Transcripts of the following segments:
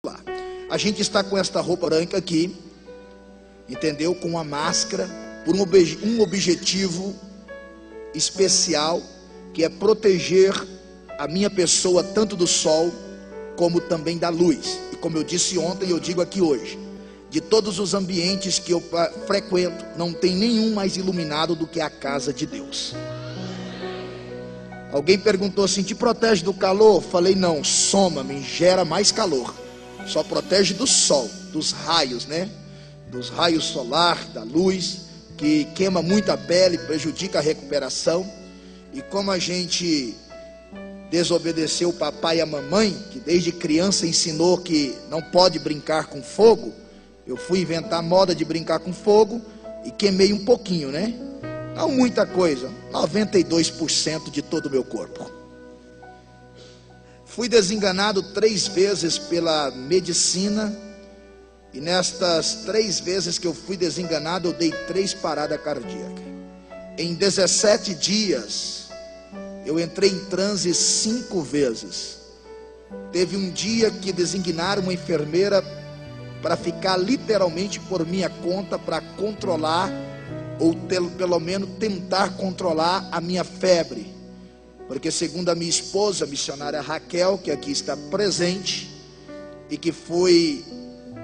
lá. A gente está com esta roupa branca aqui, entendeu? Com uma máscara, por um objetivo especial, que é proteger a minha pessoa tanto do sol, como também da luz. E como eu disse ontem, eu digo aqui hoje, de todos os ambientes que eu frequento, não tem nenhum mais iluminado do que a casa de Deus. Alguém perguntou assim: te protege do calor? Falei: não, soma-me, gera mais calor. Só protege do sol, dos raios, né? Dos raios solar, da luz, que queima muito a pele, prejudica a recuperação. E como a gente desobedeceu o papai e a mamãe, que desde criança ensinou que não pode brincar com fogo, eu fui inventar a moda de brincar com fogo e queimei um pouquinho, né? Não muita coisa, 92% de todo o meu corpo. Fui desenganado 3 vezes pela medicina, e nestas 3 vezes que eu fui desenganado, eu dei 3 paradas cardíacas. Em 17 dias, eu entrei em transe 5 vezes. Teve um dia que designaram uma enfermeira para ficar literalmente por minha conta, para controlar, ou pelo menos tentar controlar a minha febre. Porque segundo a minha esposa, a missionária Raquel, que aqui está presente, e que foi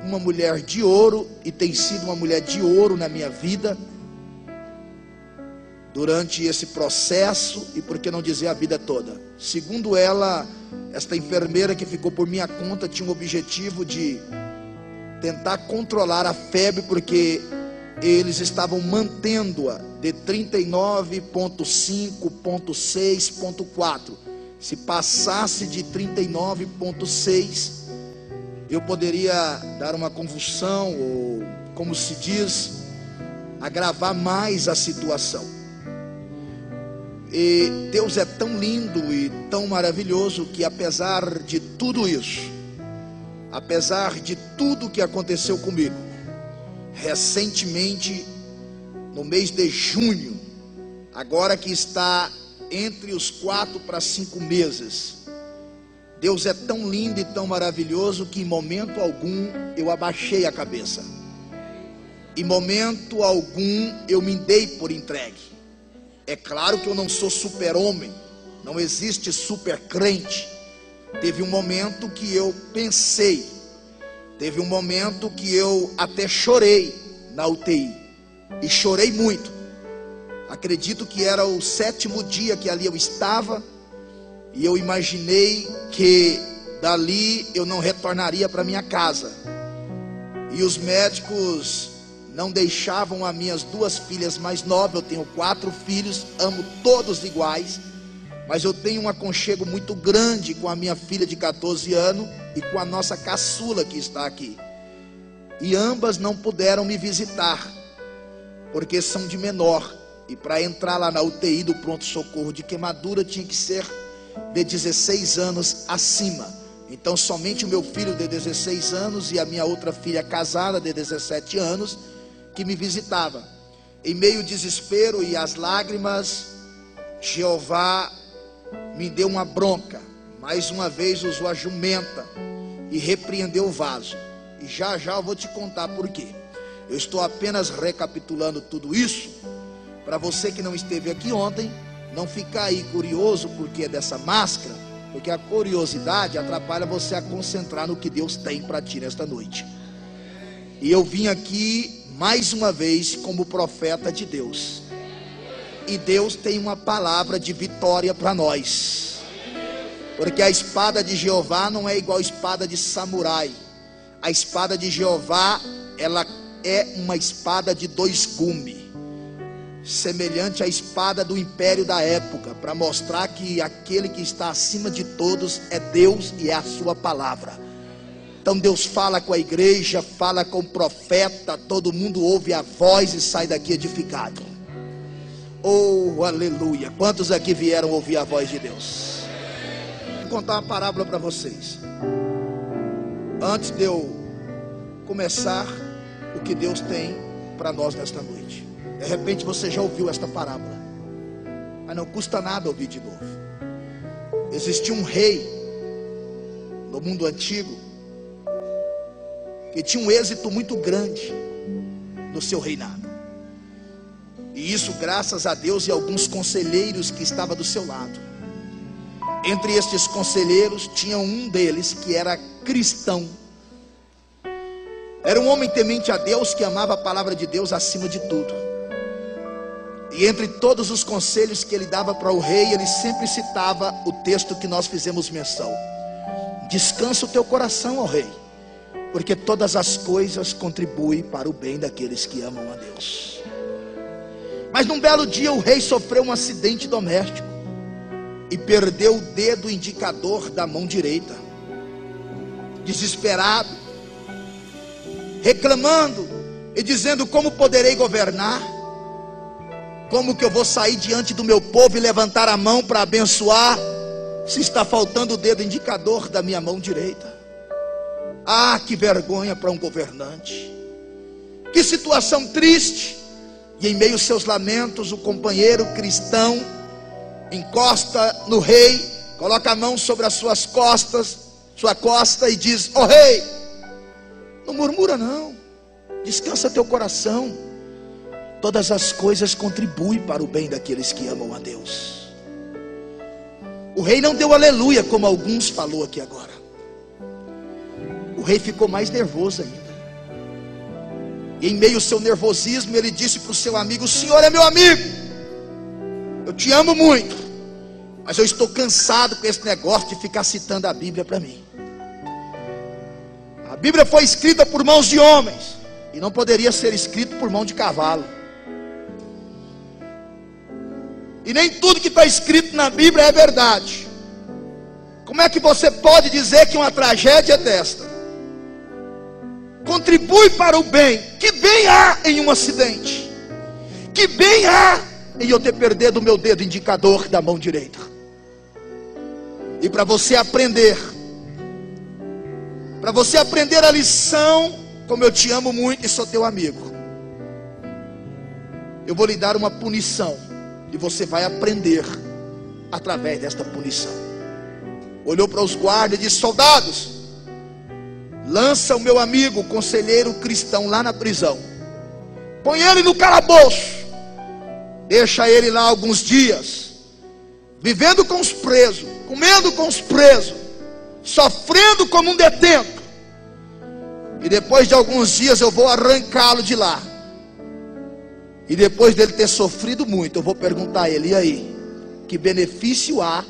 uma mulher de ouro, e tem sido uma mulher de ouro na minha vida, durante esse processo, e por que não dizer a vida toda. Segundo ela, esta enfermeira que ficou por minha conta tinha um objetivo de tentar controlar a febre, porque eles estavam mantendo-a de 39,5,6,4. Se passasse de 39,6, eu poderia dar uma convulsão, ou, como se diz, agravar mais a situação. E Deus é tão lindo e tão maravilhoso que, apesar de tudo isso, apesar de tudo que aconteceu comigo, recentemente, no mês de junho, agora que está entre os 4 para 5 meses, Deus é tão lindo e tão maravilhoso que em momento algum eu abaixei a cabeça, em momento algum eu me dei por entregue. É claro que eu não sou super-homem, não existe super-crente. Teve um momento que eu pensei, teve um momento que eu até chorei na UTI, e chorei muito. Acredito que era o 7º dia que ali eu estava, e eu imaginei que dali eu não retornaria para minha casa, e os médicos não deixavam as minhas 2 filhas mais novas. Eu tenho 4 filhos, amo todos iguais, mas eu tenho um aconchego muito grande com a minha filha de 14 anos e com a nossa caçula que está aqui. E ambas não puderam me visitar, porque são de menor. E para entrar lá na UTI do pronto-socorro de queimadura, tinha que ser de 16 anos acima. Então somente o meu filho de 16 anos e a minha outra filha casada de 17 anos que me visitava. Em meio ao desespero e às lágrimas, Jeová me deu uma bronca. Mais uma vez usou a jumenta e repreendeu o vaso. E já já eu vou te contar por quê. Eu estou apenas recapitulando tudo isso, para você que não esteve aqui ontem, não ficar aí curioso porque é dessa máscara, porque a curiosidade atrapalha você a concentrar no que Deus tem para ti nesta noite. E eu vim aqui mais uma vez como profeta de Deus, e Deus tem uma palavra de vitória para nós, porque a espada de Jeová não é igual a espada de samurai. A espada de Jeová, ela é uma espada de 2 gumes, semelhante à espada do império da época, para mostrar que aquele que está acima de todos é Deus e é a sua palavra. Então Deus fala com a igreja, fala com o profeta, todo mundo ouve a voz e sai daqui edificado. Oh, aleluia! Quantos aqui vieram ouvir a voz de Deus? Vou contar uma parábola para vocês. Antes de eu começar o que Deus tem para nós nesta noite. De repente você já ouviu esta parábola, mas não custa nada ouvir de novo. Existia um rei no mundo antigo, que tinha um êxito muito grande no seu reinado. E isso graças a Deus e alguns conselheiros que estavam do seu lado. Entre estes conselheiros tinha um deles que era cristão. Era um homem temente a Deus, que amava a palavra de Deus acima de tudo. E entre todos os conselhos que ele dava para o rei, ele sempre citava o texto que nós fizemos menção: descansa o teu coração, ó rei, porque todas as coisas contribuem para o bem daqueles que amam a Deus. Mas num belo dia o rei sofreu um acidente doméstico e perdeu o dedo indicador da mão direita. Desesperado, reclamando e dizendo: como poderei governar? Como que eu vou sair diante do meu povo e levantar a mão para abençoar, se está faltando o dedo indicador da minha mão direita? Ah, que vergonha para um governante! Que situação triste! E em meio aos seus lamentos, o companheiro cristão encosta no rei, coloca a mão sobre as suas costas, sua costa, e diz: ó rei, não murmura não, descansa teu coração, todas as coisas contribuem para o bem daqueles que amam a Deus. O rei não deu aleluia, como alguns falou aqui agora. O rei ficou mais nervoso ainda. E em meio ao seu nervosismo, ele disse para o seu amigo: o senhor é meu amigo, eu te amo muito, mas eu estou cansado com esse negócio de ficar citando a Bíblia para mim. A Bíblia foi escrita por mãos de homens, e não poderia ser escrito por mão de cavalo. E nem tudo que está escrito na Bíblia é verdade. Como é que você pode dizer que uma tragédia desta contribui para o bem? Que bem há em um acidente? Que bem há em eu ter perdido o meu dedo indicador da mão direita? E para você aprender a lição, como eu te amo muito e sou teu amigo, eu vou lhe dar uma punição, e você vai aprender através desta punição. Olhou para os guardas e disse: soldados, lança o meu amigo, o conselheiro cristão, lá na prisão, põe ele no calabouço, deixa ele lá alguns dias, vivendo com os presos, comendo com os presos, sofrendo como um detento, e depois de alguns dias eu vou arrancá-lo de lá. E depois dele ter sofrido muito, eu vou perguntar a ele: e aí, que benefício há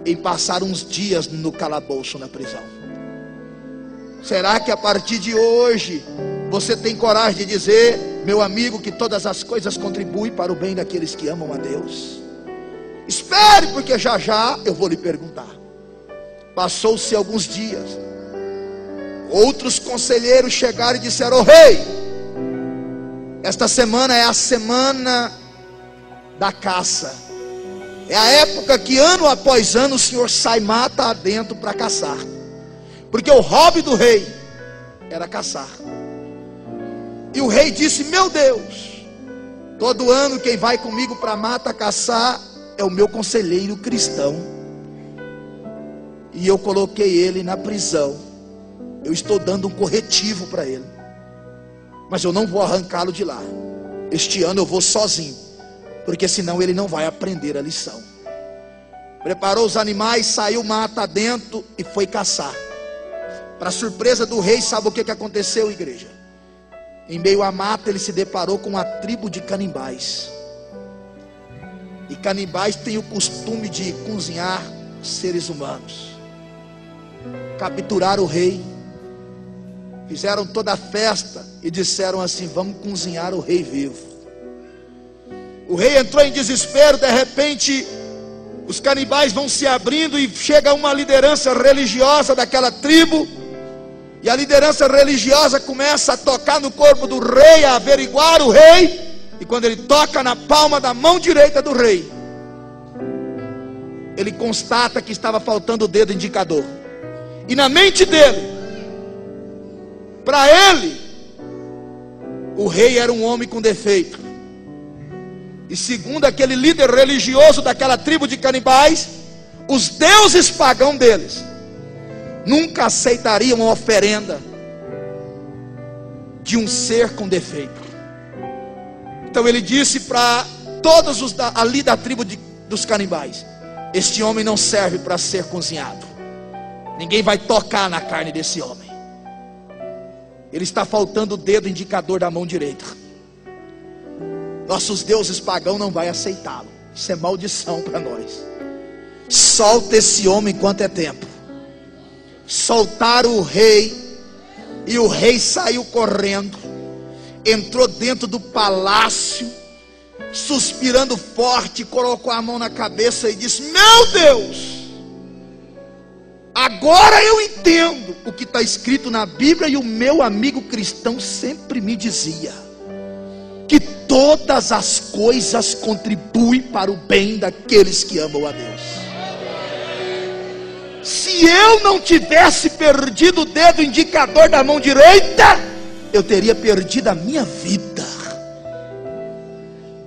em passar uns dias no calabouço, na prisão? Será que a partir de hoje você tem coragem de dizer, meu amigo, que todas as coisas contribuem para o bem daqueles que amam a Deus? Espere, porque já já eu vou lhe perguntar. Passou-se alguns dias, outros conselheiros chegaram e disseram: ô rei, esta semana é a semana da caça, é a época que ano após ano o senhor sai mata adentro para caçar, porque o hobby do rei era caçar. E o rei disse: meu Deus, todo ano quem vai comigo para mata caçar é o meu conselheiro cristão, e eu coloquei ele na prisão, eu estou dando um corretivo para ele, mas eu não vou arrancá-lo de lá. Este ano eu vou sozinho, porque senão ele não vai aprender a lição. Preparou os animais, saiu mata dentro e foi caçar. Para surpresa do rei, sabe o que aconteceu, igreja? Em meio à mata ele se deparou com uma tribo de canibais. E canibais têm o costume de cozinhar seres humanos. Capturaram o rei, fizeram toda a festa e disseram assim: vamos cozinhar o rei vivo. O rei entrou em desespero. De repente os canibais vão se abrindo e chega uma liderança religiosa daquela tribo, e a liderança religiosa começa a tocar no corpo do rei, a averiguar o rei. E quando ele toca na palma da mão direita do rei, ele constata que estava faltando o dedo indicador. E na mente dele, para ele, o rei era um homem com defeito. E segundo aquele líder religioso daquela tribo de canibais, os deuses pagãos deles nunca aceitariam uma oferenda de um ser com defeito. Então ele disse para todos os ali da tribo dos canibais: este homem não serve para ser cozinhado, ninguém vai tocar na carne desse homem. Ele está faltando o dedo indicador da mão direita. Nossos deuses pagãos não vai aceitá-lo. Isso é maldição para nós. Solta esse homem enquanto é tempo. Soltaram o rei, e o rei saiu correndo, entrou dentro do palácio, suspirando forte, colocou a mão na cabeça e disse: meu Deus, agora eu entendo o que está escrito na Bíblia, e o meu amigo cristão sempre me dizia, que todas as coisas contribuem para o bem daqueles que amam a Deus. Se eu não tivesse perdido o dedo indicador da mão direita, eu teria perdido a minha vida.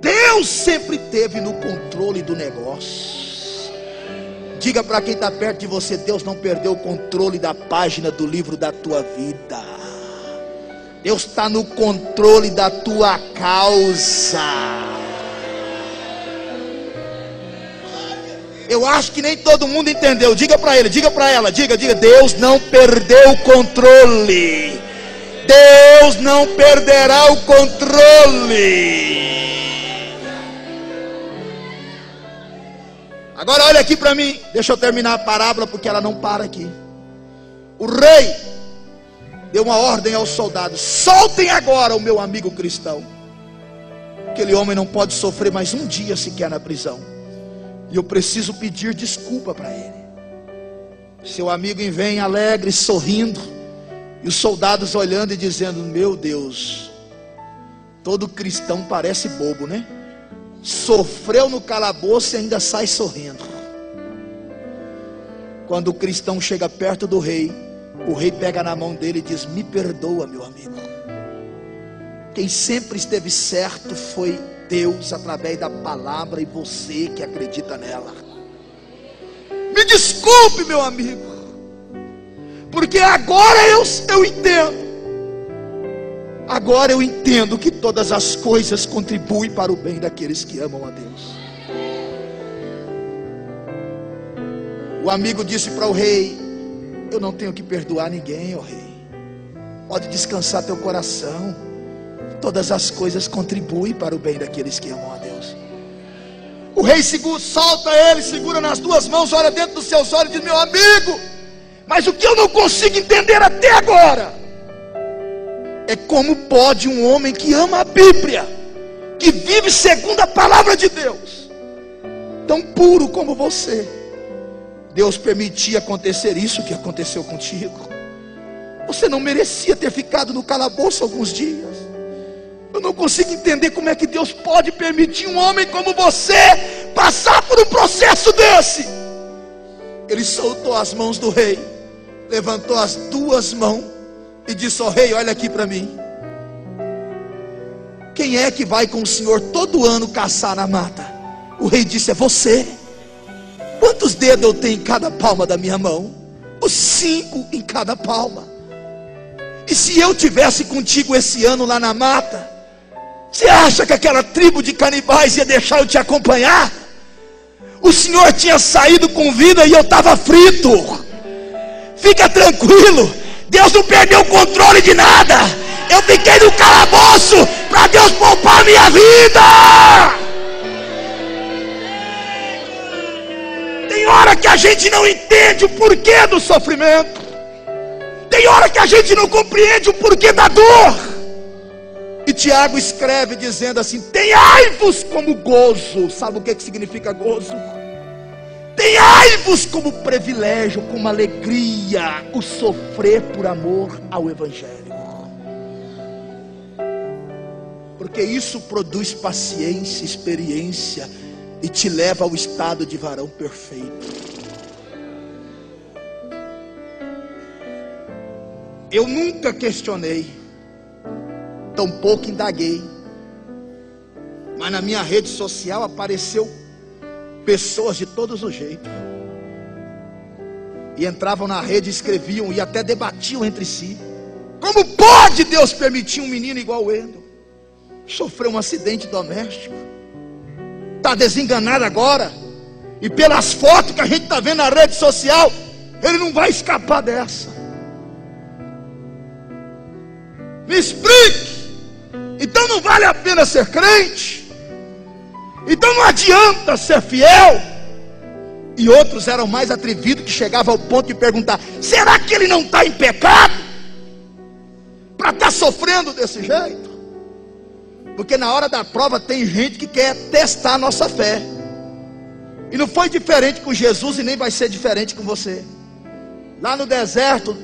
Deus sempre teve no controle do negócio. Diga para quem está perto de você: Deus não perdeu o controle da página do livro da tua vida. Deus está no controle da tua causa. Eu acho que nem todo mundo entendeu. Diga para ele, diga para ela, diga: Deus não perdeu o controle. Deus não perderá o controle. Agora olha aqui para mim. Deixa eu terminar a parábola, porque ela não para aqui. O rei deu uma ordem aos soldados: soltem agora o meu amigo cristão. Aquele homem não pode sofrer mais um dia sequer na prisão. E eu preciso pedir desculpa para ele. Seu amigo vem alegre, sorrindo, e os soldados olhando e dizendo: meu Deus, todo cristão parece bobo, né? Sofreu no calabouço e ainda sai sorrindo. Quando o cristão chega perto do rei, o rei pega na mão dele e diz: me perdoa, meu amigo. Quem sempre esteve certo foi Deus, através da palavra, e você que acredita nela. Me desculpe, meu amigo, porque agora eu entendo. Agora eu entendo que todas as coisas contribuem para o bem daqueles que amam a Deus. O amigo disse para o rei: eu não tenho que perdoar ninguém, ó rei. Pode descansar teu coração. Todas as coisas contribuem para o bem daqueles que amam a Deus. O rei solta ele, segura nas duas mãos, olha dentro dos seus olhos e diz: meu amigo, mas o que eu não consigo entender até agora é como pode um homem que ama a Bíblia, que vive segundo a palavra de Deus, tão puro como você, Deus permitir acontecer isso que aconteceu contigo. Você não merecia ter ficado no calabouço alguns dias. Eu não consigo entender como é que Deus pode permitir um homem como você passar por um processo desse. Ele soltou as mãos do rei, levantou as duas mãos e disse: ó rei, olha aqui para mim. Quem é que vai com o senhor todo ano caçar na mata? O rei disse: é você. Quantos dedos eu tenho em cada palma da minha mão? Os 5 em cada palma. E se eu tivesse contigo esse ano lá na mata, você acha que aquela tribo de canibais ia deixar eu te acompanhar? O senhor tinha saído com vida e eu estava frito. Fica tranquilo, Deus não perdeu o controle de nada. Eu fiquei no calabouço para Deus poupar a minha vida. Tem hora que a gente não entende o porquê do sofrimento. Tem hora que a gente não compreende o porquê da dor. E Tiago escreve dizendo assim: tenhai-vos como gozo. Sabe o que significa gozo? Tenhai-vos como privilégio, como alegria, o sofrer por amor ao Evangelho. Porque isso produz paciência, experiência, e te leva ao estado de varão perfeito. Eu nunca questionei, tampouco indaguei, mas na minha rede social apareceu pessoas de todos os jeitos, e entravam na rede, escreviam e até debatiam entre si. Como pode Deus permitir um menino igual o Wendel sofrer um acidente doméstico? Está desenganado agora, e pelas fotos que a gente está vendo na rede social, ele não vai escapar dessa. Me explique. Então não vale a pena ser crente, então não adianta ser fiel. E outros eram mais atrevidos, que chegavam ao ponto de perguntar: será que ele não está em pecado para estar sofrendo desse jeito? Porque na hora da prova tem gente que quer testar a nossa fé. E não foi diferente com Jesus, e nem vai ser diferente com você. Lá no deserto,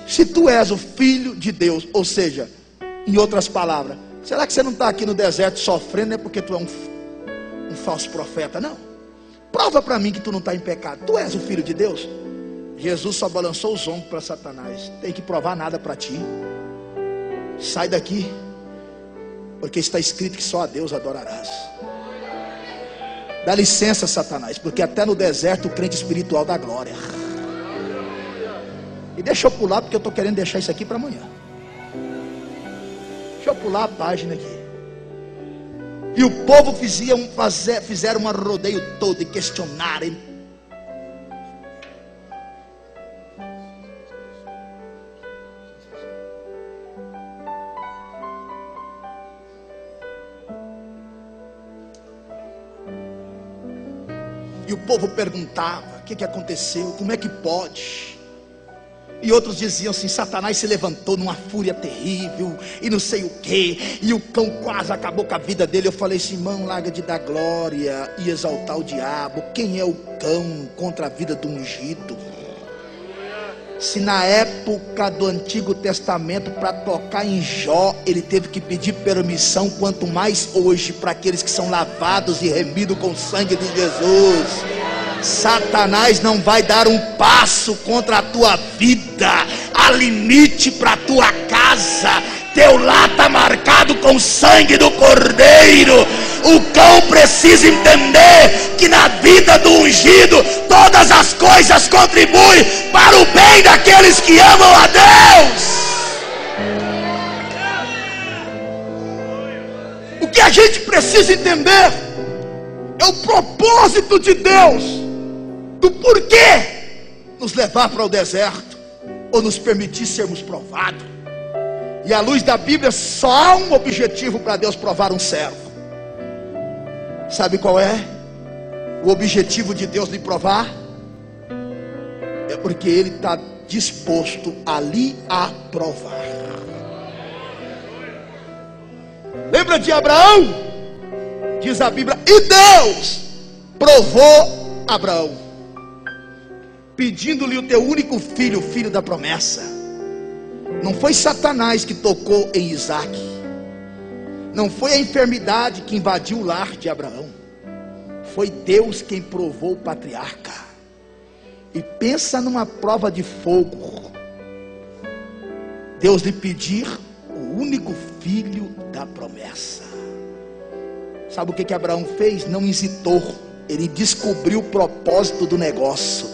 se tu és o filho de Deus, ou seja, em outras palavras, será que você não está aqui no deserto sofrendo? Não é porque tu é um falso profeta, não. Prova para mim que tu não está em pecado. Tu és o filho de Deus. Jesus só balançou os ombros para Satanás. Tem que provar nada para ti. Sai daqui, porque está escrito que só a Deus adorarás. Dá licença, Satanás, porque até no deserto o crente espiritual dá glória. E deixa eu pular, porque eu estou querendo deixar isso aqui para amanhã. Deixa eu pular a página aqui. E o povo fizeram um rodeio todo e questionaram. E o povo perguntava: o que aconteceu? Como é que pode? E outros diziam assim: Satanás se levantou numa fúria terrível, e não sei o que, e o cão quase acabou com a vida dele. Eu falei assim: irmão, larga de dar glória e exaltar o diabo. Quem é o cão contra a vida do ungido? Se na época do Antigo Testamento, para tocar em Jó, ele teve que pedir permissão, quanto mais hoje para aqueles que são lavados e remidos com o sangue de Jesus. Satanás não vai dar um passo contra a tua vida. Há limite para a tua casa. Teu lar está marcado com o sangue do Cordeiro. O cão precisa entender que na vida do ungido todas as coisas contribuem para o bem daqueles que amam a Deus. O que a gente precisa entender é o propósito de Deus, do porquê nos levar para o deserto, ou nos permitir sermos provados. E à luz da Bíblia, só há um objetivo para Deus provar um servo. Sabe qual é? O objetivo de Deus lhe provar é porque Ele está disposto a lhe aprovar. Lembra de Abraão? Diz a Bíblia: e Deus provou Abraão, pedindo-lhe o teu único filho, o filho da promessa. Não foi Satanás que tocou em Isaac. Não foi a enfermidade que invadiu o lar de Abraão. Foi Deus quem provou o patriarca. E pensa numa prova de fogo. Deus lhe pedir o único filho da promessa. Sabe o que Abraão fez? Não hesitou. Ele descobriu o propósito do negócio.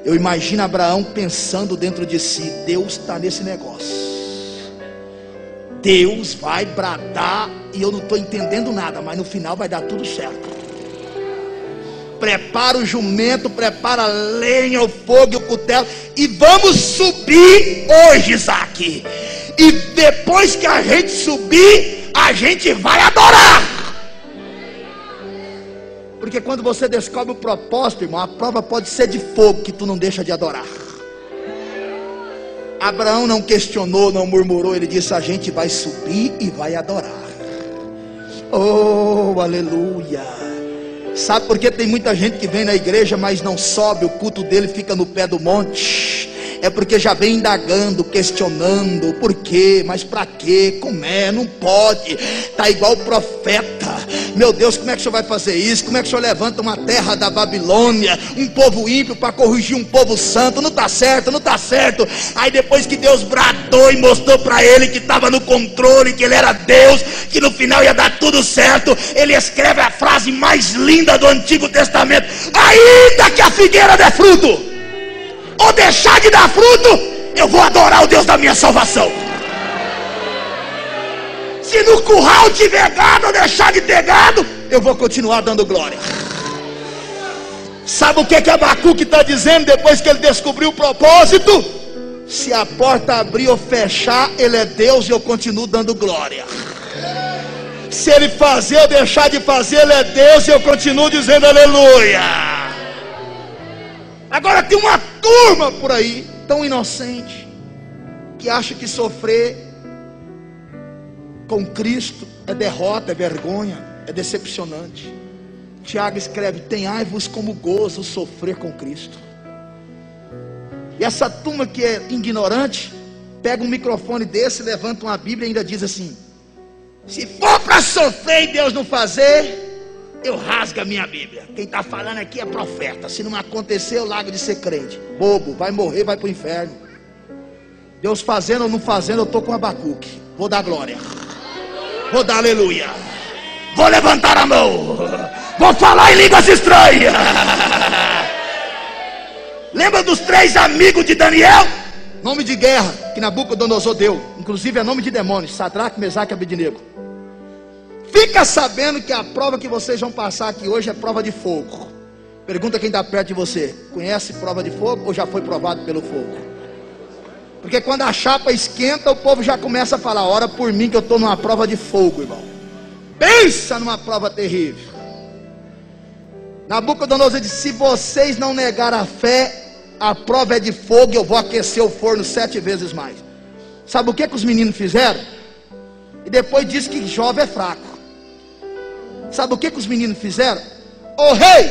Eu imagino Abraão pensando dentro de si: Deus está nesse negócio. Deus vai bradar, e eu não estou entendendo nada, mas no final vai dar tudo certo. Prepara o jumento, prepara a lenha, o fogo e o cutelo, e vamos subir hoje, Isaac. E depois que a gente subir, a gente vai adorar. Porque quando você descobre o propósito, irmão, a prova pode ser de fogo, que tu não deixa de adorar. Abraão não questionou, não murmurou. Ele disse: a gente vai subir e vai adorar. Oh, aleluia. Sabe por que tem muita gente que vem na igreja, mas não sobe? O culto dele fica no pé do monte. É porque já vem indagando, questionando. Por quê? Mas para quê? Como é? Não pode. Está igual o profeta. Meu Deus, como é que o senhor vai fazer isso? Como é que o senhor levanta uma terra da Babilônia, um povo ímpio para corrigir um povo santo? Não está certo, não está certo. Aí depois que Deus bradou e mostrou para ele que estava no controle, que ele era Deus, que no final ia dar tudo certo, ele escreve a frase mais linda do Antigo Testamento: ainda que a figueira dê fruto, ou deixar de dar fruto, eu vou adorar o Deus da minha salvação. no curral tiver gado ou deixar de ter gado, eu vou continuar dando glória. Sabe o que Abacuque está dizendo depois que ele descobriu o propósito? Se a porta abrir ou fechar, ele é Deus e eu continuo dando glória. Se ele fazer ou deixar de fazer, ele é Deus e eu continuo dizendo aleluia. Agora tem uma turma por aí, tão inocente, que acha que sofrer com Cristo é derrota, é vergonha, é decepcionante. Tiago escreve: tenhai-vos como gozo sofrer com Cristo. E essa turma que é ignorante, pega um microfone desse, levanta uma Bíblia e ainda diz assim: se for para sofrer e Deus não fazer, eu rasgo a minha Bíblia. Quem está falando aqui é profeta. Se não acontecer, eu largo de ser crente. Bobo, vai morrer, vai para o inferno. Deus fazendo ou não fazendo, eu estou com Abacuque. Vou dar glória, vou dar aleluia, vou levantar a mão, vou falar em línguas estranhas. Lembra dos 3 amigos de Daniel? Nome de guerra que Nabucodonosor deu, inclusive é nome de demônios: Sadraque, Mesaque e Abednego. Fica sabendo que a prova que vocês vão passar aqui hoje é prova de fogo. Pergunta quem está perto de você: conhece prova de fogo ou já foi provado pelo fogo? Porque quando a chapa esquenta, o povo já começa a falar: ora por mim que eu estou numa prova de fogo, irmão. Pensa numa prova terrível. Nabucodonosor disse: se vocês não negar a fé, a prova é de fogo e eu vou aquecer o forno 7 vezes mais. Sabe o que os meninos fizeram? E depois disse que jovem é fraco. Sabe o que os meninos fizeram? O rei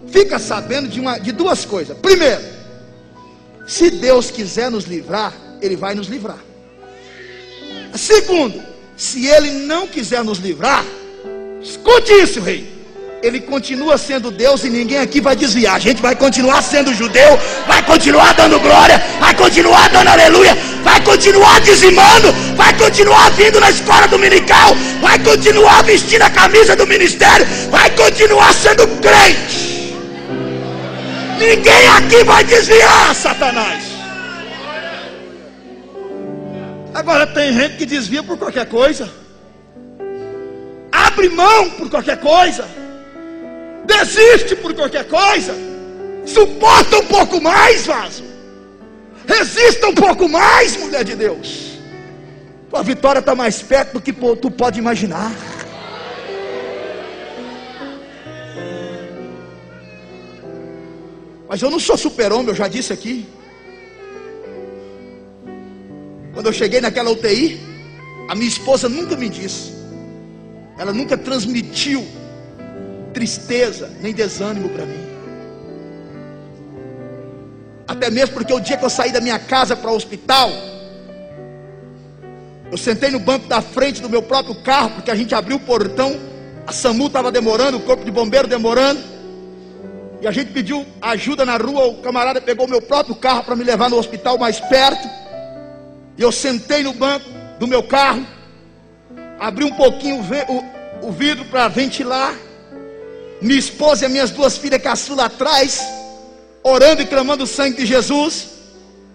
fica sabendo de 2 coisas. Primeiro, se Deus quiser nos livrar, Ele vai nos livrar. Segundo, se Ele não quiser nos livrar, escute isso, rei, Ele continua sendo Deus e ninguém aqui vai desviar. A gente vai continuar sendo judeu, vai continuar dando glória, vai continuar dando aleluia, vai continuar dizimando, vai continuar vindo na escola dominical, vai continuar vestindo a camisa do ministério, vai continuar sendo crente. Ninguém aqui vai desviar, Satanás. Agora tem gente que desvia por qualquer coisa, abre mão por qualquer coisa, desiste por qualquer coisa. Suporta um pouco mais, vaso. Resista um pouco mais, mulher de Deus. Tua vitória está mais perto do que tu pode imaginar. Mas eu não sou super-homem, eu já disse aqui. Quando eu cheguei naquela UTI, a minha esposa nunca me disse, ela nunca transmitiu tristeza nem desânimo para mim. Até mesmo porque o dia que eu saí da minha casa para o hospital, eu sentei no banco da frente do meu próprio carro, porque a gente abriu o portão, a SAMU estava demorando, o corpo de bombeiro demorando, e a gente pediu ajuda na rua. O camarada pegou o meu próprio carro para me levar no hospital mais perto, e eu sentei no banco do meu carro, abri um pouquinho o vidro para ventilar. Minha esposa e as minhas 2 filhas caçula atrás, orando e clamando o sangue de Jesus,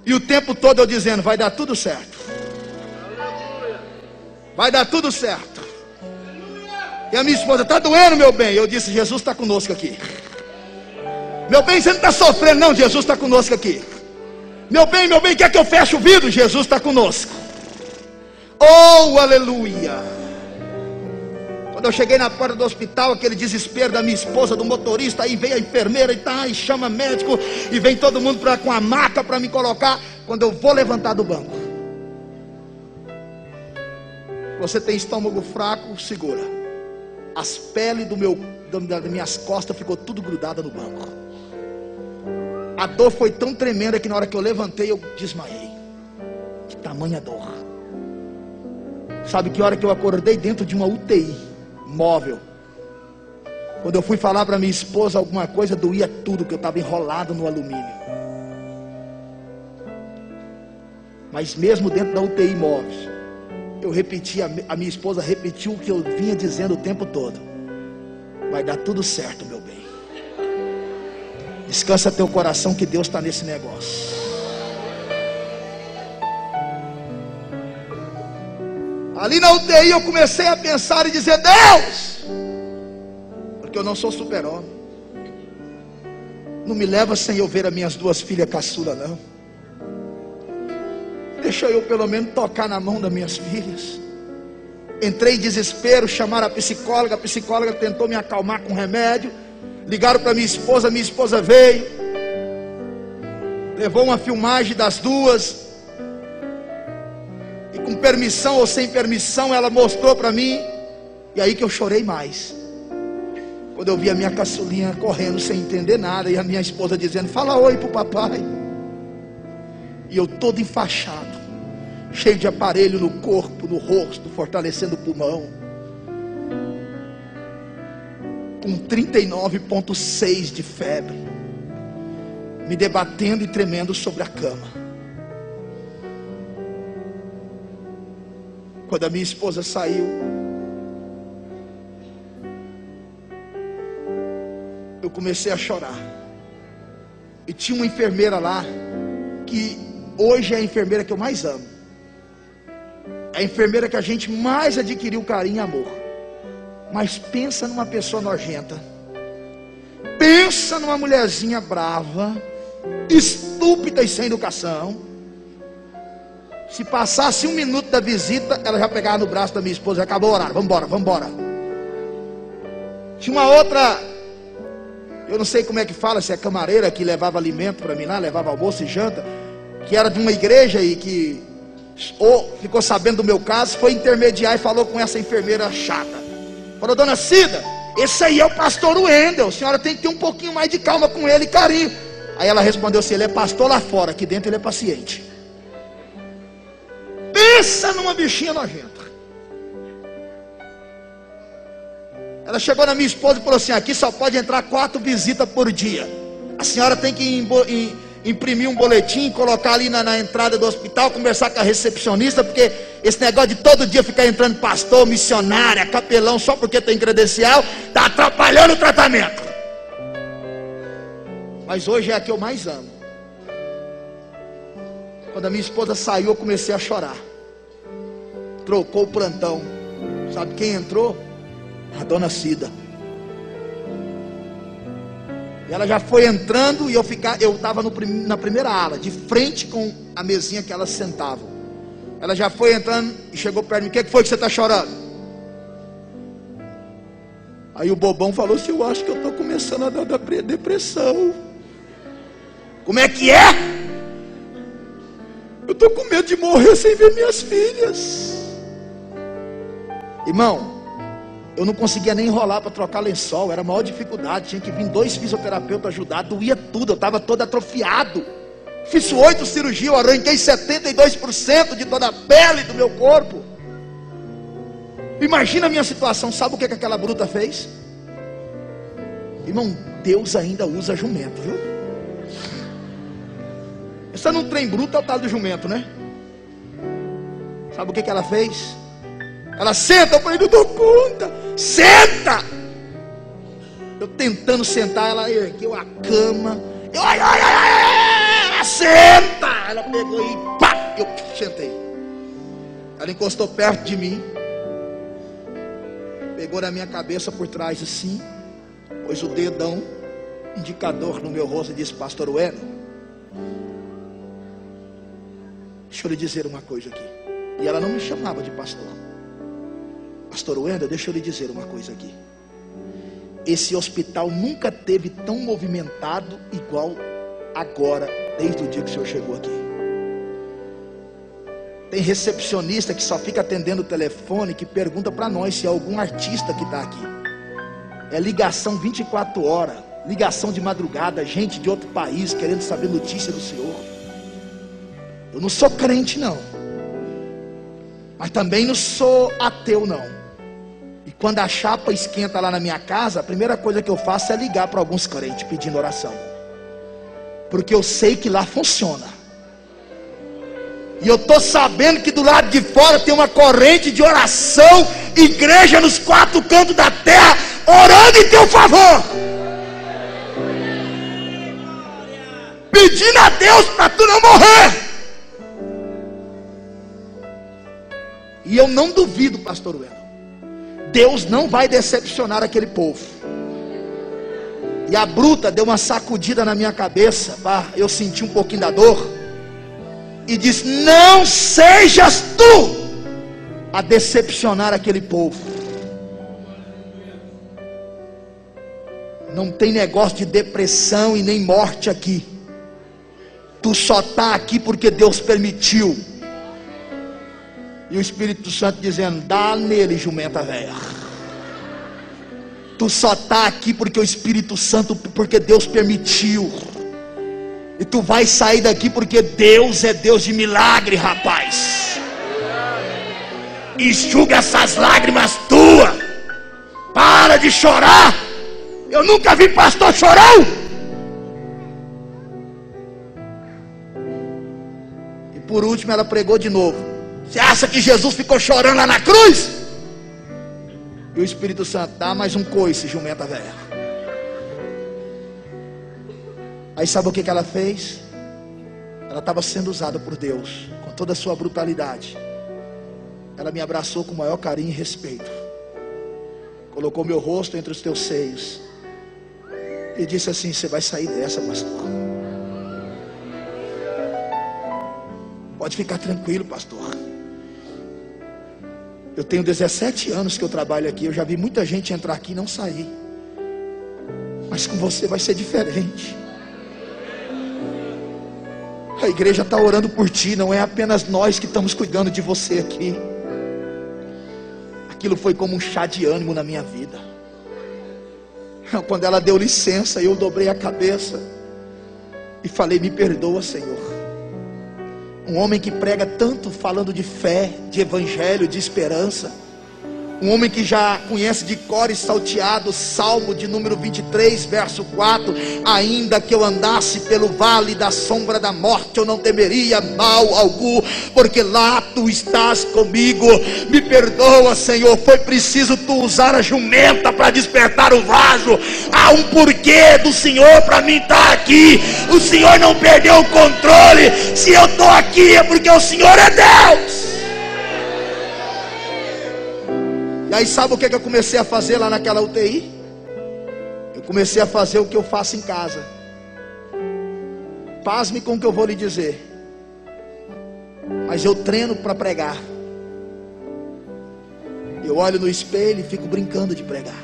e o tempo todo eu dizendo: vai dar tudo certo, vai dar tudo certo. E a minha esposa: está doendo, meu bem? Eu disse: Jesus está conosco aqui. Meu bem, você não está sofrendo não? Jesus está conosco aqui. Meu bem, quer que eu feche o vidro? Jesus está conosco. Oh, aleluia. Quando eu cheguei na porta do hospital, aquele desespero da minha esposa, do motorista, aí veio a enfermeira e chama médico, e vem todo mundo com a maca para me colocar. Quando eu vou levantar do banco: você tem estômago fraco? Segura. As peles das minhas costas ficou tudo grudada no banco. A dor foi tão tremenda que na hora que eu levantei eu desmaiei. Que tamanha dor. Sabe que hora que eu acordei dentro de uma UTI móvel, quando eu fui falar para minha esposa alguma coisa, doía tudo, que eu estava enrolado no alumínio. Mas mesmo dentro da UTI móvel, eu repeti, a minha esposa repetiu o que eu vinha dizendo o tempo todo: vai dar tudo certo, meu bem. Descansa teu coração que Deus está nesse negócio. Ali na UTI eu comecei a pensar e dizer: Deus, porque eu não sou super-homem, não me leva sem eu ver as minhas duas filhas caçula, não. Deixa eu pelo menos tocar na mão das minhas filhas. Entrei em desespero, chamaram a psicóloga tentou me acalmar com remédio. Ligaram para minha esposa veio, levou uma filmagem das duas, e com permissão ou sem permissão ela mostrou para mim. E aí que eu chorei mais, quando eu vi a minha caçulinha correndo sem entender nada, e a minha esposa dizendo: fala oi pro papai. E eu todo enfaixado, cheio de aparelho no corpo, no rosto, fortalecendo o pulmão, com 39,6 de febre, me debatendo e tremendo sobre a cama. Quando a minha esposa saiu, eu comecei a chorar. E tinha uma enfermeira lá, que hoje é a enfermeira que eu mais amo, é a enfermeira que a gente mais adquiriu carinho e amor. Mas pensa numa pessoa nojenta, pensa numa mulherzinha brava, estúpida e sem educação. Se passasse 1 minuto da visita, ela já pegava no braço da minha esposa: acabou o horário, vamos embora. Tinha uma outra, eu não sei como é que fala, se é camareira, que levava alimento para mim lá, levava almoço e janta, que era de uma igreja e que ficou sabendo do meu caso, foi intermediar e falou com essa enfermeira chata. Falou: dona Cida, esse aí é o pastor Wendel, a senhora tem que ter um pouquinho mais de calma com ele e carinho. Aí ela respondeu assim: ele é pastor lá fora, aqui dentro ele é paciente. Pensa numa bichinha nojenta. Ela chegou na minha esposa e falou assim: aqui só pode entrar 4 visitas por dia, a senhora tem que imprimir um boletim, colocar ali na entrada do hospital, conversar com a recepcionista, porque esse negócio de todo dia ficar entrando pastor, missionária, capelão, só porque tem credencial, está atrapalhando o tratamento. Mas hoje é a que eu mais amo. Quando a minha esposa saiu, eu comecei a chorar. Trocou o plantão. Sabe quem entrou? A dona Cida. E ela já foi entrando, e eu estava na primeira ala, de frente com a mesinha que elas sentavam. Ela já foi entrando e chegou perto de mim: o que foi que você está chorando? Aí o bobão falou assim: eu acho que eu estou começando a dar depressão. Como é que é? Eu estou com medo de morrer sem ver minhas filhas. Irmão, eu não conseguia nem enrolar para trocar lençol, era a maior dificuldade. Tinha que vir 2 fisioterapeutas ajudar, doía tudo, eu estava todo atrofiado. Fiz 8 cirurgias, eu arranquei 72% de toda a pele do meu corpo. Imagina a minha situação. Sabe o que aquela bruta fez? Irmão, Deus ainda usa jumento, viu? Essa não trem bruto é o tal do jumento, né? Sabe o que ela fez? Ela senta, eu falei: não dou conta. Senta! Eu tentando sentar, ela ergueu a cama. Ela senta! Ela pegou e pá! Eu sentei. Ela encostou perto de mim, pegou na minha cabeça por trás assim, pôs o dedão indicador no meu rosto e disse: pastor Wendel, deixa eu lhe dizer uma coisa aqui. E ela não me chamava de pastor. Pastor Wendel, deixa eu lhe dizer uma coisa aqui. Esse hospital nunca teve tão movimentado igual agora, desde o dia que o senhor chegou aqui. Tem recepcionista que só fica atendendo o telefone, que pergunta para nós se é algum artista que está aqui. É ligação 24 horas, ligação de madrugada, gente de outro país querendo saber notícia do senhor. Eu não sou crente não, mas também não sou ateu não. E quando a chapa esquenta lá na minha casa, a primeira coisa que eu faço é ligar para alguns crentes pedindo oração, porque eu sei que lá funciona. E eu estou sabendo que do lado de fora tem uma corrente de oração, igreja nos 4 cantos da terra, orando em teu favor, pedindo a Deus para tu não morrer. E eu não duvido, pastor Wendel, Deus não vai decepcionar aquele povo. E a bruta deu uma sacudida na minha cabeça, eu senti um pouquinho da dor, e disse: não sejas tu a decepcionar aquele povo. Não tem negócio de depressão e nem morte aqui. Tu só está aqui porque Deus permitiu. E o Espírito Santo dizendo: dá nele, jumenta velha. Tu só está aqui porque o Espírito Santo, porque Deus permitiu. E tu vai sair daqui porque Deus é Deus de milagre, rapaz. Enxuga essas lágrimas tuas. Para de chorar. Eu nunca vi pastor chorão. E por último ela pregou de novo: você acha que Jesus ficou chorando lá na cruz? E o Espírito Santo: dá mais um coice, jumenta velha. Aí sabe o que ela fez? Ela estava sendo usada por Deus com toda a sua brutalidade. Ela me abraçou com o maior carinho e respeito, colocou meu rosto entre os teus seios e disse assim: você vai sair dessa, pastor. Pode ficar tranquilo, pastor. Eu tenho 17 anos que eu trabalho aqui. Eu já vi muita gente entrar aqui e não sair. Mas com você vai ser diferente. A igreja está orando por ti. Não é apenas nós que estamos cuidando de você aqui. Aquilo foi como um chá de ânimo na minha vida. Quando ela deu licença, eu dobrei a cabeça e falei: me perdoa, Senhor. Um homem que prega tanto falando de fé, de evangelho, de esperança. Um homem que já conhece de cor e salteado o Salmo de número 23, verso 4. Ainda que eu andasse pelo vale da sombra da morte, eu não temeria mal algum, porque lá tu estás comigo. Me perdoa, Senhor, foi preciso tu usar a jumenta para despertar o vaso. Há um porquê do Senhor para mim estar aqui. O Senhor não perdeu o controle. Se eu estou aqui é porque o Senhor é Deus. E aí sabe o que eu comecei a fazer lá naquela UTI? Eu comecei a fazer o que eu faço em casa. Pasme com o que eu vou lhe dizer. Mas eu treino para pregar. Eu olho no espelho e fico brincando de pregar.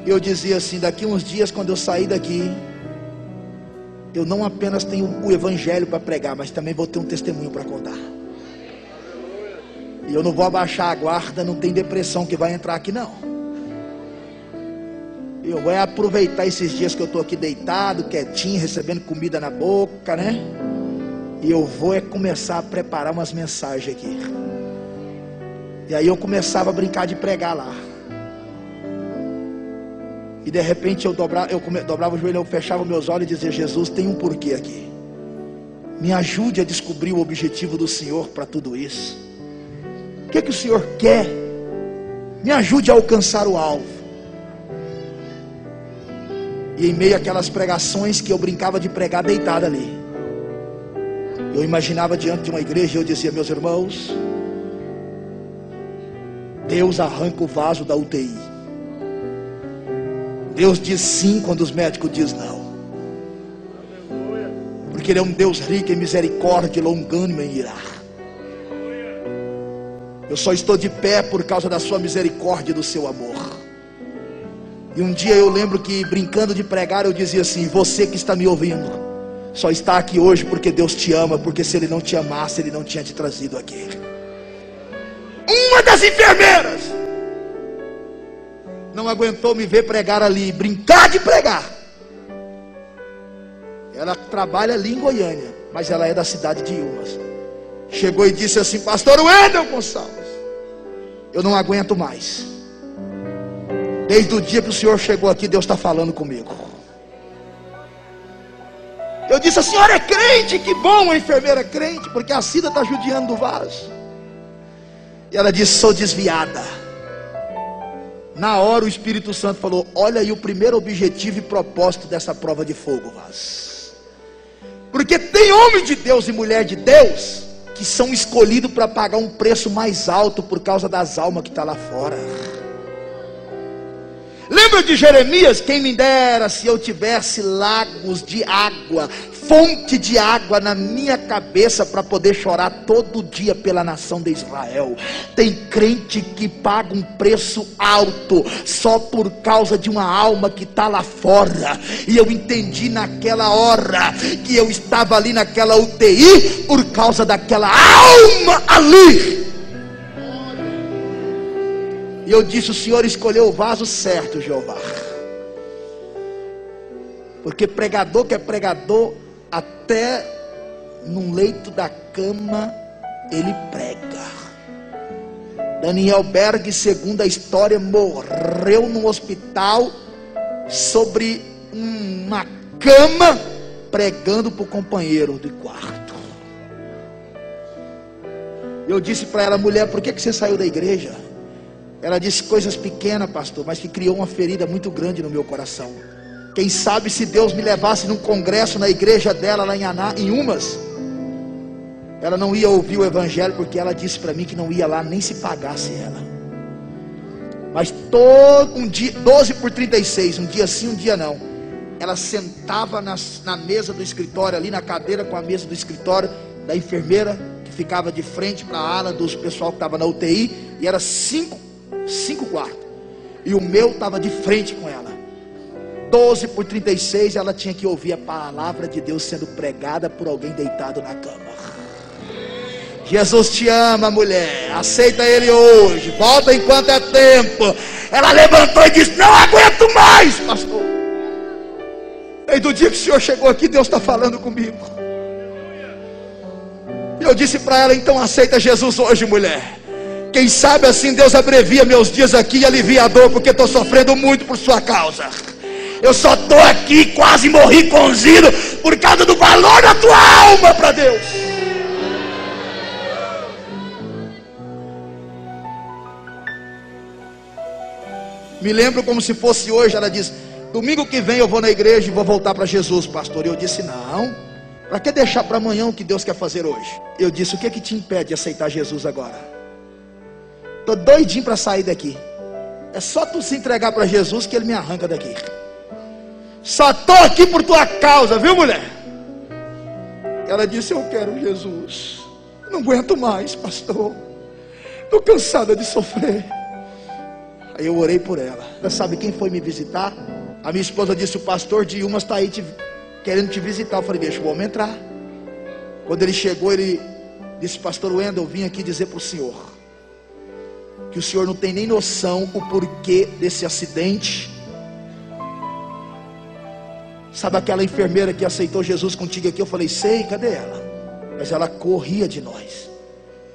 Eu dizia assim: daqui uns dias, quando eu sair daqui, eu não apenas tenho o evangelho para pregar, mas também vou ter um testemunho para contar. E eu não vou abaixar a guarda. Não tem depressão que vai entrar aqui não. Eu vou aproveitar esses dias que eu estou aqui deitado, quietinho, recebendo comida na boca, né? E eu vou começar a preparar umas mensagens aqui. E aí eu começava a brincar de pregar lá. E de repente eu dobrava o joelho, eu fechava meus olhos e dizia: Jesus, tem um porquê aqui. Me ajude a descobrir o objetivo do Senhor para tudo isso. O que o Senhor quer? Me ajude a alcançar o alvo. E em meio àquelas pregações que eu brincava de pregar deitado ali, eu imaginava diante de uma igreja e eu dizia: meus irmãos, Deus arranca o vaso da UTI. Deus diz sim quando os médicos dizem não. Porque Ele é um Deus rico em misericórdia, longânimo em irá. Eu só estou de pé por causa da sua misericórdia e do seu amor. E um dia eu lembro que, brincando de pregar, eu dizia assim: você que está me ouvindo, só está aqui hoje porque Deus te ama. Porque se Ele não te amasse, Ele não tinha te trazido aqui. Uma das enfermeiras não aguentou me ver pregar ali, brincar de pregar. Ela trabalha ali em Goiânia, mas ela é da cidade de Ilmas. Chegou e disse assim: pastor Wendel Gonçalves, eu não aguento mais. Desde o dia que o senhor chegou aqui, Deus está falando comigo. Eu disse: a senhora é crente? Que bom, a enfermeira é crente, porque a Cida está judiando do vaso. E ela disse: sou desviada. Na hora o Espírito Santo falou: olha aí o primeiro objetivo e propósito dessa prova de fogo, Vaz. Porque tem homem de Deus e mulher de Deus que são escolhidos para pagar um preço mais alto por causa das almas que estão lá fora. Lembra de Jeremias? Quem me dera se eu tivesse lagos de água, fonte de água na minha cabeça para poder chorar todo dia pela nação de Israel. Tem crente que paga um preço alto só por causa de uma alma que está lá fora. E eu entendi naquela hora que eu estava ali naquela UTI por causa daquela alma ali. E eu disse: o Senhor escolheu o vaso certo, Jeová. Porque pregador que é pregador, até num leito da cama ele prega. Daniel Berg, segundo a história, morreu no hospital sobre uma cama, pregando para o companheiro de quarto. Eu disse para ela: mulher, por que você saiu da igreja? Ela disse: coisas pequenas, pastor, mas que criou uma ferida muito grande no meu coração. Quem sabe se Deus me levasse num congresso na igreja dela lá em Umas, ela não ia ouvir o evangelho, porque ela disse para mim que não ia lá nem se pagasse ela. Mas todo um dia, 12/36, um dia sim, um dia não, ela sentava na mesa do escritório, ali na cadeira com a mesa do escritório da enfermeira, que ficava de frente para a ala dos pessoal que estava na UTI, e era cinco quartos, e o meu estava de frente com ela. 12/36, ela tinha que ouvir a palavra de Deus sendo pregada por alguém deitado na cama. Jesus te ama, mulher, aceita Ele hoje, volta enquanto é tempo. Ela levantou e disse: não aguento mais, pastor. E do dia que o senhor chegou aqui, Deus está falando comigo. E eu disse para ela: então aceita Jesus hoje, mulher. Quem sabe assim Deus abrevia meus dias aqui e alivia a dor, porque estou sofrendo muito por sua causa. Eu só estou aqui, quase morri cozido por causa do valor da tua alma para Deus. Me lembro como se fosse hoje. Ela disse: domingo que vem eu vou na igreja e vou voltar para Jesus, pastor. E eu disse: não, para que deixar para amanhã o que Deus quer fazer hoje? Eu disse: o que que te impede de aceitar Jesus agora? Estou doidinho para sair daqui. É só tu se entregar para Jesus que Ele me arranca daqui. Só estou aqui por tua causa, viu, mulher? Ela disse: eu quero Jesus. Não aguento mais, pastor. Estou cansada de sofrer. Aí eu orei por ela. Você sabe quem foi me visitar? A minha esposa disse: o pastor de Umas está aí querendo te visitar. Eu falei: deixa o homem entrar. Quando ele chegou, ele disse: pastor Wendel, eu vim aqui dizer para o senhor que o senhor não tem nem noção o porquê desse acidente. Sabe aquela enfermeira que aceitou Jesus contigo aqui? Eu falei: sei, cadê ela? Mas ela corria de nós.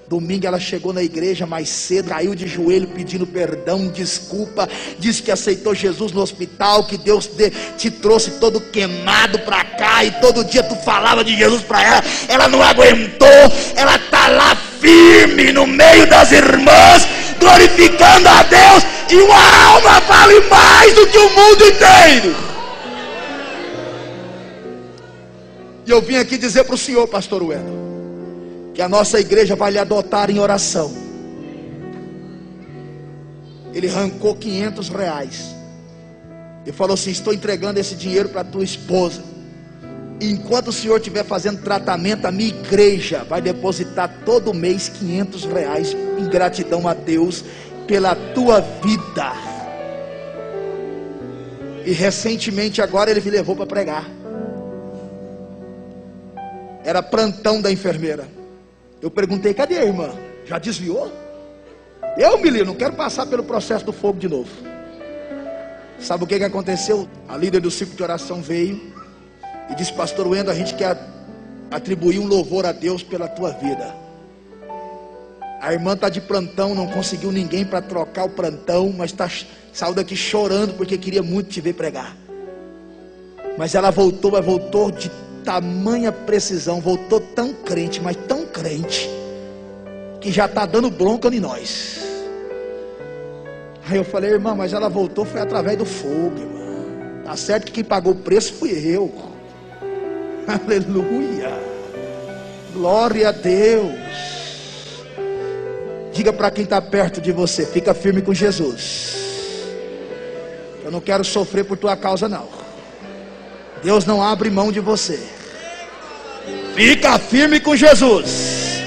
Domingo ela chegou na igreja mais cedo, caiu de joelho pedindo perdão, desculpa, disse que aceitou Jesus no hospital, que Deus te trouxe todo queimado para cá, e todo dia tu falava de Jesus para ela. Ela não aguentou, ela está lá firme no meio das irmãs, glorificando a Deus, e uma alma vale mais do que o mundo inteiro. E eu vim aqui dizer para o senhor, pastor Wendel, que a nossa igreja vai lhe adotar em oração. Ele arrancou R$500 e falou assim: estou entregando esse dinheiro para tua esposa. E enquanto o senhor estiver fazendo tratamento, a minha igreja vai depositar todo mês R$500 em gratidão a Deus pela tua vida. E recentemente agora ele me levou para pregar. Era plantão da enfermeira. Eu perguntei: cadê a irmã? Já desviou? Eu, menino, não quero passar pelo processo do fogo de novo. Sabe o que aconteceu? A líder do ciclo de oração veio e disse: pastor Wendel, a gente quer atribuir um louvor a Deus pela tua vida. A irmã está de plantão, não conseguiu ninguém para trocar o plantão, mas saiu daqui chorando porque queria muito te ver pregar. Mas ela voltou, mas voltou de tamanha precisão, voltou tão crente, mas tão crente, que já está dando bronca em nós. Aí eu falei: irmã, mas ela voltou foi através do fogo, irmã. Tá certo que quem pagou o preço fui eu. Aleluia. Glória a Deus. Diga para quem está perto de você: fica firme com Jesus. Eu não quero sofrer por tua causa, não. Deus não abre mão de você. Fica firme com Jesus.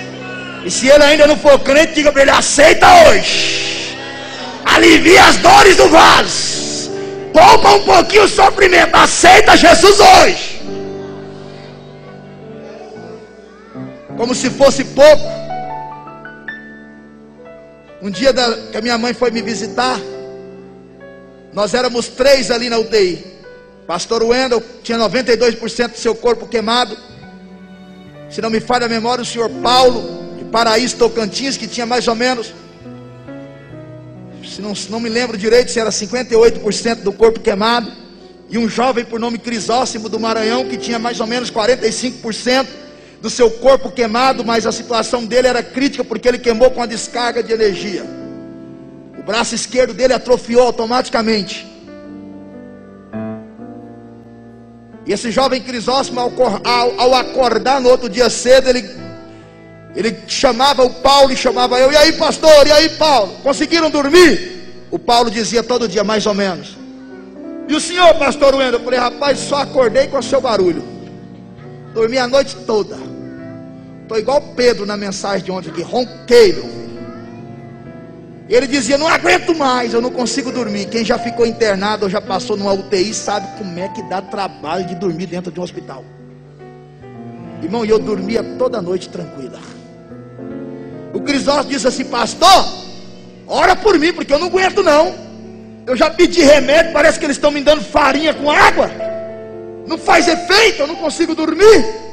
E se ele ainda não for crente, diga para ele: aceita hoje. Alivia as dores do vaso. Poupa um pouquinho o sofrimento. Aceita Jesus hoje. Como se fosse pouco. Um dia que a minha mãe foi me visitar, nós éramos 3 ali na UTI. Pastor Wendel tinha 92% do seu corpo queimado. Se não me falha a memória, o senhor Paulo, de Paraíso, Tocantins, que tinha mais ou menos, se não me lembro direito, se era 58% do corpo queimado. E um jovem por nome Crisóstomo do Maranhão, que tinha mais ou menos 45% do seu corpo queimado, mas a situação dele era crítica, porque ele queimou com a descarga de energia. O braço esquerdo dele atrofiou automaticamente. E esse jovem Crisóstomo, ao acordar no outro dia cedo, ele chamava o Paulo e chamava eu: e aí, pastor, e aí, Paulo, conseguiram dormir? O Paulo dizia todo dia, mais ou menos. E o senhor, pastor Wendel? Eu falei: rapaz, só acordei com o seu barulho. Dormi a noite toda. Estou igual Pedro na mensagem de ontem aqui, ronquei, meu filho. E ele dizia: não aguento mais, eu não consigo dormir. Quem já ficou internado ou já passou numa UTI sabe como é que dá trabalho de dormir dentro de um hospital. Irmão, e eu dormia toda noite tranquila. O Crisóstomo disse assim: pastor, ora por mim, porque eu não aguento não. Eu já pedi remédio, parece que eles estão me dando farinha com água. Não faz efeito, eu não consigo dormir.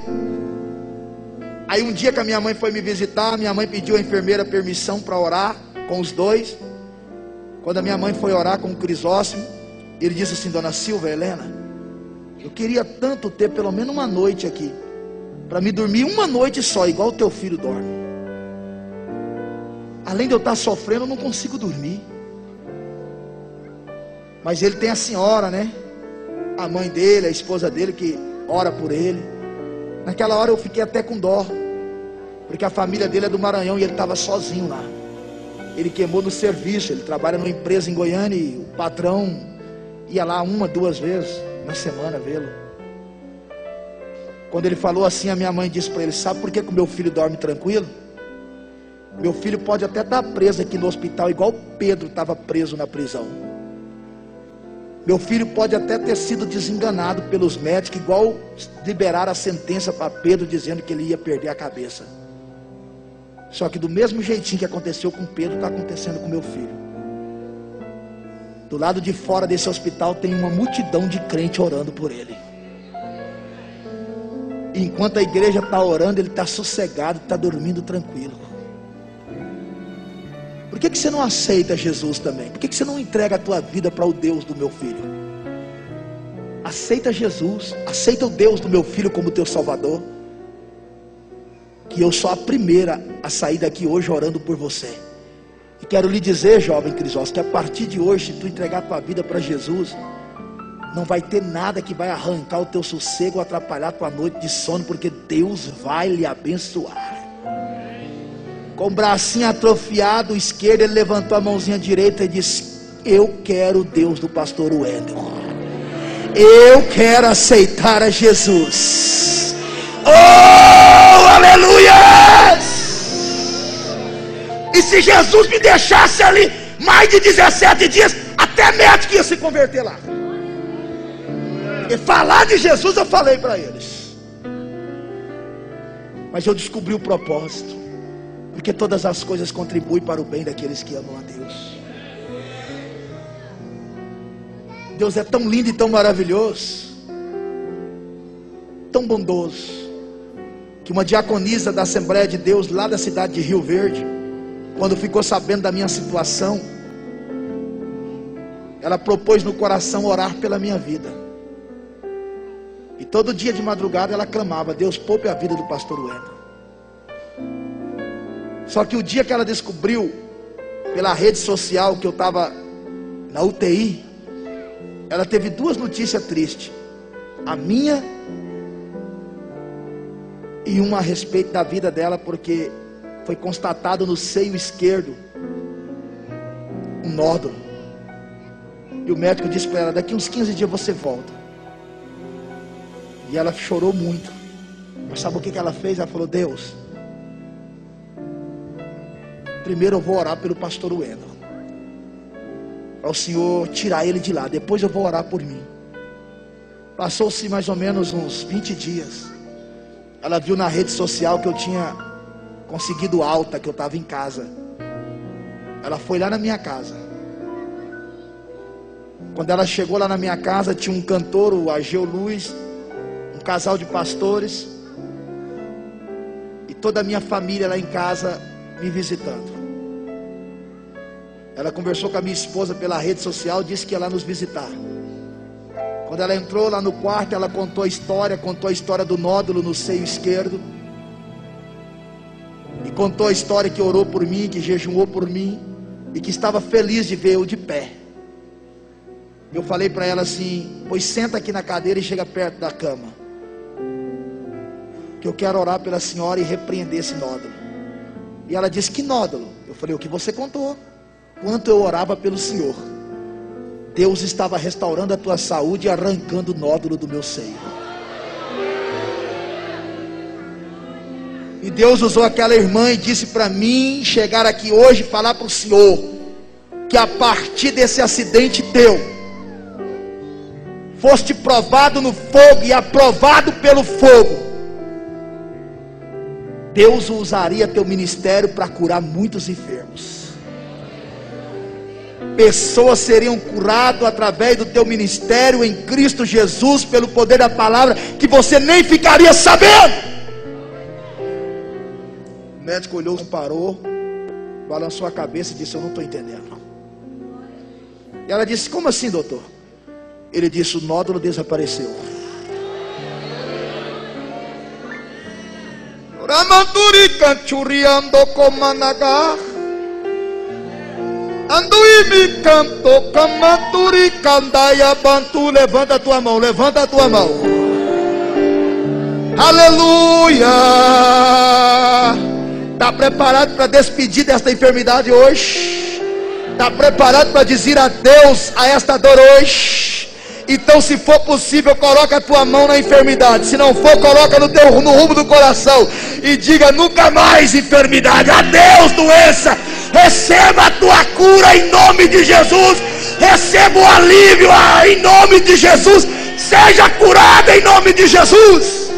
Aí um dia que a minha mãe foi me visitar, minha mãe pediu à enfermeira permissão para orar com os dois. Quando a minha mãe foi orar com o Crisóstomo, ele disse assim: dona Silva Helena, eu queria tanto ter pelo menos uma noite aqui, para me dormir uma noite só, igual o teu filho dorme. Além de eu estar sofrendo, eu não consigo dormir. Mas ele tem a senhora, né? A mãe dele, a esposa dele, que ora por ele. Naquela hora eu fiquei até com dó, porque a família dele é do Maranhão e ele estava sozinho lá. Ele queimou no serviço, ele trabalha numa empresa em Goiânia e o patrão ia lá 1, 2 vezes na semana vê-lo. Quando ele falou assim, a minha mãe disse para ele: sabe por que o meu filho dorme tranquilo? Meu filho pode até estar preso aqui no hospital, igual Pedro estava preso na prisão. Meu filho pode até ter sido desenganado pelos médicos, igual liberaram a sentença para Pedro, dizendo que ele ia perder a cabeça. Só que do mesmo jeitinho que aconteceu com Pedro, está acontecendo com meu filho. Do lado de fora desse hospital tem uma multidão de crente orando por ele. E enquanto a igreja está orando, ele está sossegado, está dormindo tranquilo. Por que você não aceita Jesus também? Por que você não entrega a tua vida para o Deus do meu filho? Aceita Jesus, aceita o Deus do meu filho como teu Salvador. Que eu sou a primeira a sair daqui hoje orando por você. E quero lhe dizer, jovem Crisóstomo, que a partir de hoje, se tu entregar a tua vida para Jesus, não vai ter nada que vai arrancar o teu sossego ou atrapalhar a tua noite de sono, porque Deus vai lhe abençoar. Com o bracinho atrofiado esquerdo, ele levantou a mãozinha direita e disse: eu quero o Deus do pastor Wendel. Eu quero aceitar a Jesus. Oh, aleluia! E se Jesus me deixasse ali mais de 17 dias, até médico ia se converter lá. E falar de Jesus eu falei para eles. Mas eu descobri o propósito. Porque todas as coisas contribuem para o bem daqueles que amam a Deus. Deus é tão lindo e tão maravilhoso, tão bondoso, que uma diaconisa da Assembleia de Deus, lá da cidade de Rio Verde, quando ficou sabendo da minha situação, ela propôs no coração orar pela minha vida. E todo dia de madrugada ela clamava: Deus, poupe a vida do pastor Wendel. Só que o dia que ela descobriu pela rede social que eu estava na UTI, ela teve 2 notícias tristes. A minha E uma a respeito da vida dela, porque foi constatado no seio esquerdo um nódulo. E o médico disse para ela: daqui uns 15 dias você volta. E ela chorou muito. Mas sabe o que ela fez? Ela falou: Deus, primeiro eu vou orar pelo pastor Wendel, para o Senhor tirar ele de lá. Depois eu vou orar por mim. Passou-se mais ou menos uns 20 dias. Ela viu na rede social que eu tinha conseguido alta, que eu estava em casa. Ela foi lá na minha casa. Quando ela chegou lá na minha casa, tinha um cantor, o Ageu Luiz, um casal de pastores, e toda a minha família lá em casa me visitando. Ela conversou com a minha esposa pela rede social, disse que ia lá nos visitar. Quando ela entrou lá no quarto, ela contou a história do nódulo no seio esquerdo, e contou a história que orou por mim, que jejuou por mim, e que estava feliz de ver eu de pé. Eu falei para ela assim: pois senta aqui na cadeira e chega perto da cama, que eu quero orar pela senhora e repreender esse nódulo. E ela disse: que nódulo? Eu falei: o que você contou. Quanto eu orava pelo Senhor, Deus estava restaurando a tua saúde e arrancando o nódulo do meu seio. E Deus usou aquela irmã e disse para mim chegar aqui hoje e falar para o Senhor que a partir desse acidente teu, foste provado no fogo e aprovado pelo fogo. Deus usaria teu ministério para curar muitos enfermos. Pessoas seriam curadas através do teu ministério em Cristo Jesus, pelo poder da palavra, que você nem ficaria sabendo. O médico olhou, parou, balançou a cabeça e disse: eu não estou entendendo. E ela disse: como assim, doutor? Ele disse: o nódulo desapareceu. Ramanduri canchuriando comanagar. Anduimi canto camanturi candaia bantu. Levanta a tua mão, levanta a tua mão. Aleluia. Está preparado para despedir desta enfermidade hoje? Está preparado para dizer adeus a esta dor hoje? Então, se for possível, coloca a tua mão na enfermidade. Se não for, coloca no rumo do coração e diga: nunca mais enfermidade, adeus doença. Receba a tua cura em nome de Jesus. Receba o alívio em nome de Jesus. Seja curada em nome de Jesus.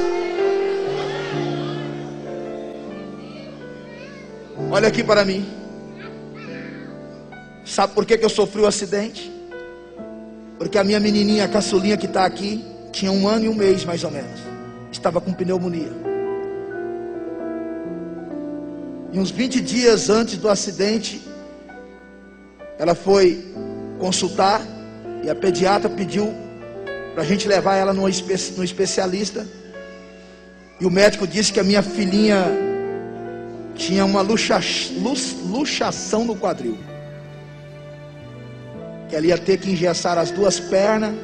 Olha aqui para mim. Sabe por que eu sofri o acidente? Porque a minha menininha, a caçulinha que está aqui, tinha 1 ano e 1 mês mais ou menos. Estava com pneumonia. E uns 20 dias antes do acidente, ela foi consultar, e a pediatra pediu para a gente levar ela no especialista. E o médico disse que a minha filhinha tinha uma luxação no quadril, que ela ia ter que engessar as 2 pernas,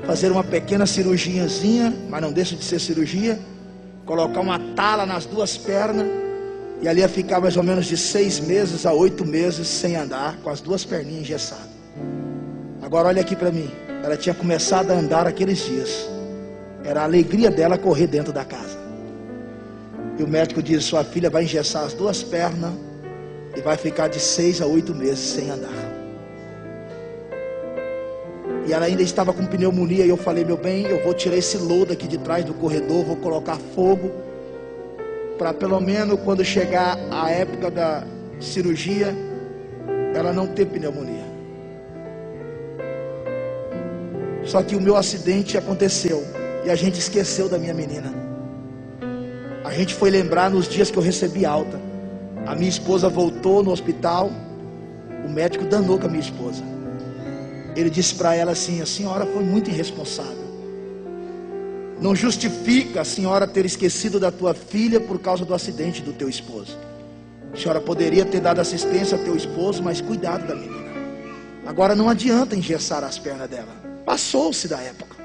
fazer uma pequena cirurgiazinha, mas não deixa de ser cirurgia, colocar uma tala nas 2 pernas, e ali ia ficar mais ou menos de 6 meses a 8 meses sem andar, com as 2 perninhas engessadas. Agora olha aqui para mim. Ela tinha começado a andar aqueles dias. Era a alegria dela correr dentro da casa. E o médico disse: sua filha vai engessar as 2 pernas e vai ficar de 6 a 8 meses sem andar. E ela ainda estava com pneumonia. E eu falei: meu bem, eu vou tirar esse lodo aqui de trás do corredor, vou colocar fogo, para pelo menos quando chegar a época da cirurgia, ela não ter pneumonia. Só que o meu acidente aconteceu e a gente esqueceu da minha menina. A gente foi lembrar nos dias que eu recebi alta. A minha esposa voltou no hospital. O médico danou com a minha esposa. Ele disse para ela assim: a senhora foi muito irresponsável. Não justifica a senhora ter esquecido da tua filha por causa do acidente do teu esposo. A senhora poderia ter dado assistência ao teu esposo, mas cuidado da menina. Agora não adianta engessar as pernas dela. Passou-se da época.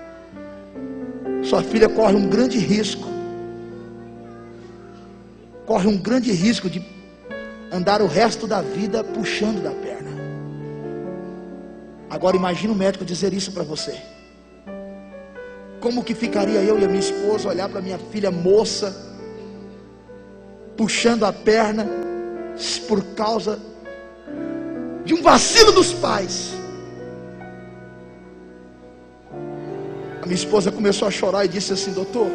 Sua filha corre um grande risco corre um grande risco de andar o resto da vida puxando da perna. Agora imagine o médico dizer isso para você. Como que ficaria eu e a minha esposa olhar para minha filha moça puxando a perna por causa de um vacilo dos pais? A minha esposa começou a chorar e disse assim: doutor,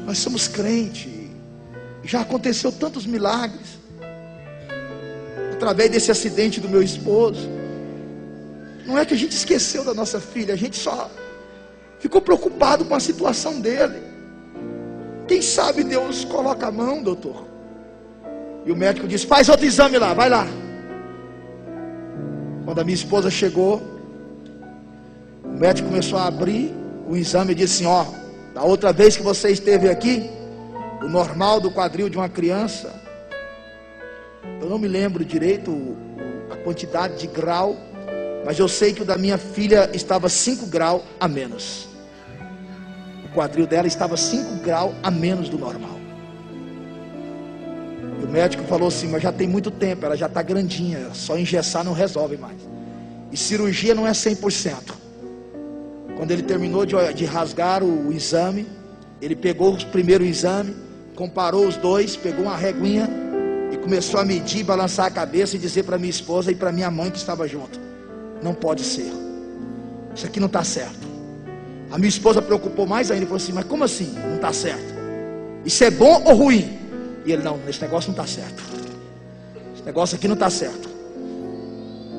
nós somos crentes, já aconteceu tantos milagres através desse acidente do meu esposo. Não é que a gente esqueceu da nossa filha, a gente só ficou preocupado com a situação dele. Quem sabe Deus coloca a mão, doutor. E o médico disse: faz outro exame lá, vai lá. Quando a minha esposa chegou, o médico começou a abrir o exame e disse assim: ó, da outra vez que você esteve aqui, o normal do quadril de uma criança, eu não me lembro direito a quantidade de grau, mas eu sei que o da minha filha estava 5 graus a menos. O quadril dela estava 5 graus a menos do normal. E o médico falou assim: mas já tem muito tempo, ela já está grandinha, só engessar não resolve mais. E cirurgia não é 100%. Quando ele terminou de rasgar o exame, ele pegou o primeiro exame, comparou os dois, pegou uma reguinha e começou a medir, balançar a cabeça e dizer para minha esposa e para minha mãe que estava junto: não pode ser, isso aqui não está certo. A minha esposa preocupou mais ainda e falou assim: mas como assim não está certo? Isso é bom ou ruim? E ele: não, esse negócio não está certo, esse negócio aqui não está certo.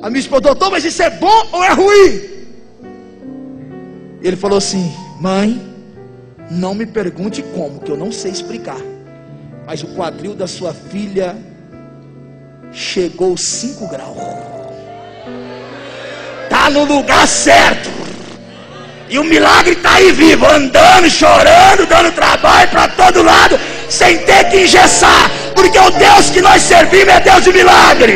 A minha esposa: doutor, mas isso é bom ou é ruim? E ele falou assim: mãe, não me pergunte como, que eu não sei explicar, mas o quadril da sua filha chegou 5 graus. Está no lugar certo. E o milagre está aí vivo, andando, chorando, dando trabalho para todo lado, sem ter que engessar, porque o Deus que nós servimos é Deus de milagre.